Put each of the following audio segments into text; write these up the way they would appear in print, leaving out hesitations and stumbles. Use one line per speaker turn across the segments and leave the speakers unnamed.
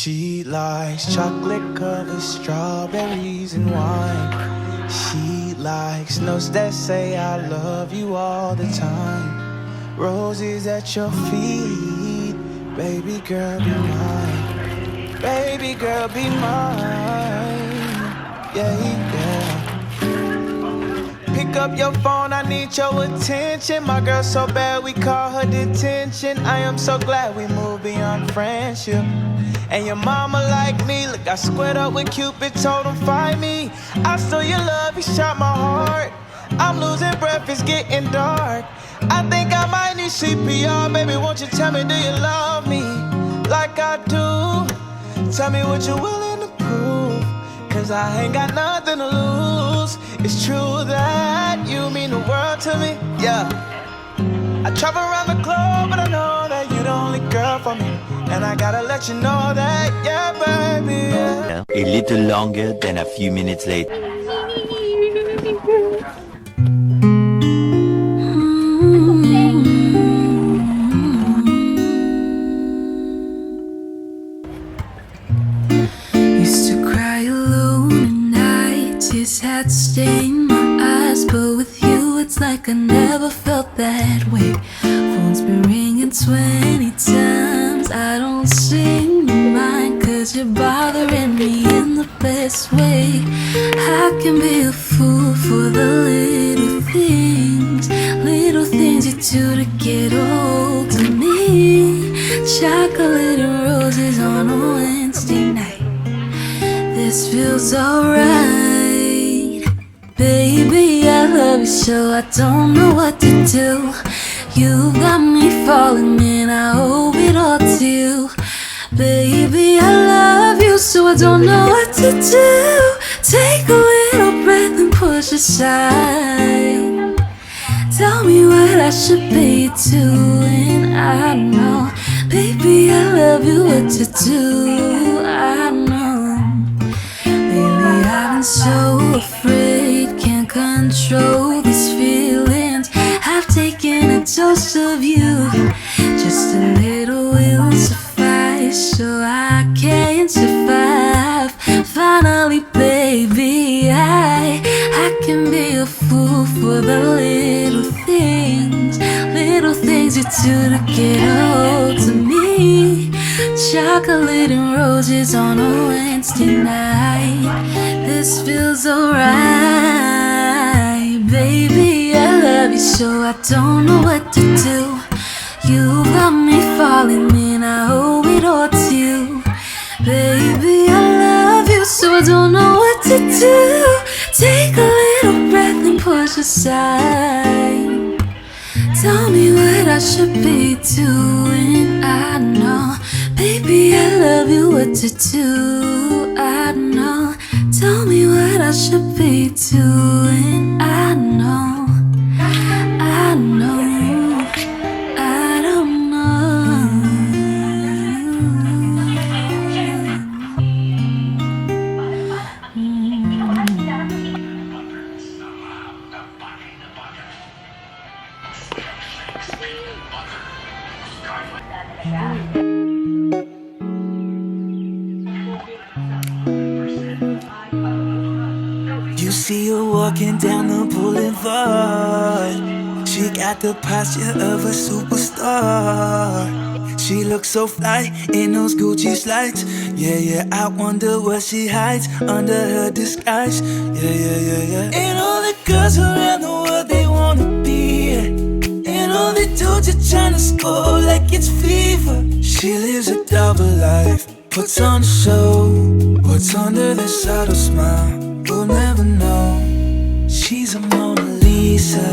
She likes chocolate covered strawberries and wine. She likes notes that say I love you all the time. Roses at your feet, baby girl be mine. Baby girl be mine. Yeah, yeah. Pick up your phone, I need your attention. My girl so bad we call her detention. I am so glad we moved beyond friendship. And your mama like me, look I squared up with Cupid, told him find me. I stole your love, he shot my heart. I'm losing breath, it's getting dark. I think I might need CPR, baby won't you tell me do you love me like I do? Tell me what you're willing to prove, cause I ain't got nothing to lose. It's true that you mean the world to me, yeah. I travel around the globe, but I know that you're the only girl for me. And I gotta let you know that, yeah, baby, yeah.
A little longer than a few minutes later.
Used to cry alone at night, tears had stained my eyes, but with you it's like I never felt that way. Phone's been ringing 20 times, I don't seem to mind, cause you're bothering me in the best way. I can be a fool for the little things you do to get hold of me. Chocolate and roses on a Wednesday night, this feels alright. Baby, I love you so I don't know what to do. You got me falling and I owe it all to you. Baby, I love you so I don't know what to do. Take a little breath and push aside. Tell me what I should be doing, I know. Baby, I love you, what to do, I know. Lately I've been so afraid, can't control these feelings. I've taken a dose of you, just a little will suffice, so I can survive. Finally, baby, I can be a fool for the little things you do to get hold of me. Chocolate and roses on a Wednesday night, this feels alright. Baby, I love you so I don't know what to do. You got me falling and I owe it all to you. Baby, I love you so I don't know what to do. Take a little breath and push aside. Tell me what I should be doing, I know. Baby, I love you, what to do, I know. Tell me what I should be doing, I know. I know, I don't know.
You see her walking down the boulevard. She got the posture of a superstar. She looks so fly in those Gucci slides. Yeah, yeah, I wonder what she hides under her disguise. Yeah, yeah, yeah, yeah. And all the girls around the world, they wanna be her. And all the dudes are trying to score like it's fever. She lives a double life, puts on a show. What's under the subtle smile, we'll never know. She's a Mona Lisa,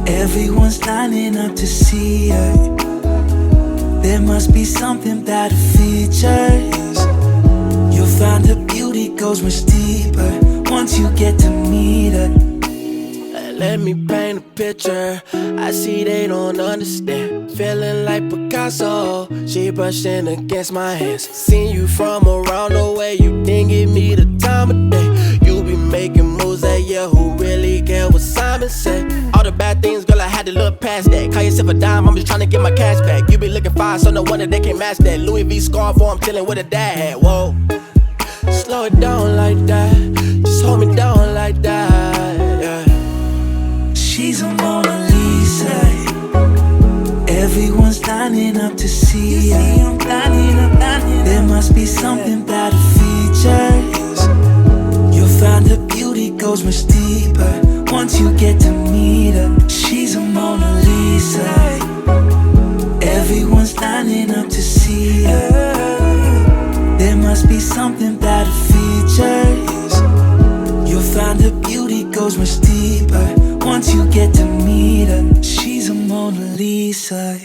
everyone's lining up to see her. There must be something about her features. You'll find her beauty goes much deeper once you get to meet her.
Let me paint a picture, I see they don't understand. Feeling like Picasso, she brushing against my hands. Seen you from around the way, you didn't give me the time of day. You be making moves that, yeah, who really care what Simon said? All the bad things, girl, I had had to look past that. Call yourself a dime, I'm just trying to get my cash back. You be looking fine, so no wonder they can't match that. Louis V scarf, or I'm chilling with a dad hat. Whoa, slow it down like that. Just hold me down like that. Yeah.
She's a Mona Lisa. Everyone's lining up to see her. There must be something about her features. You'll find her beauty goes much deeper once you get to meet her. She's a Mona Lisa. Everyone's lining up to see her. There must be something about her features. You'll find her beauty goes much deeper once you get to meet her. She's a Mona Lisa.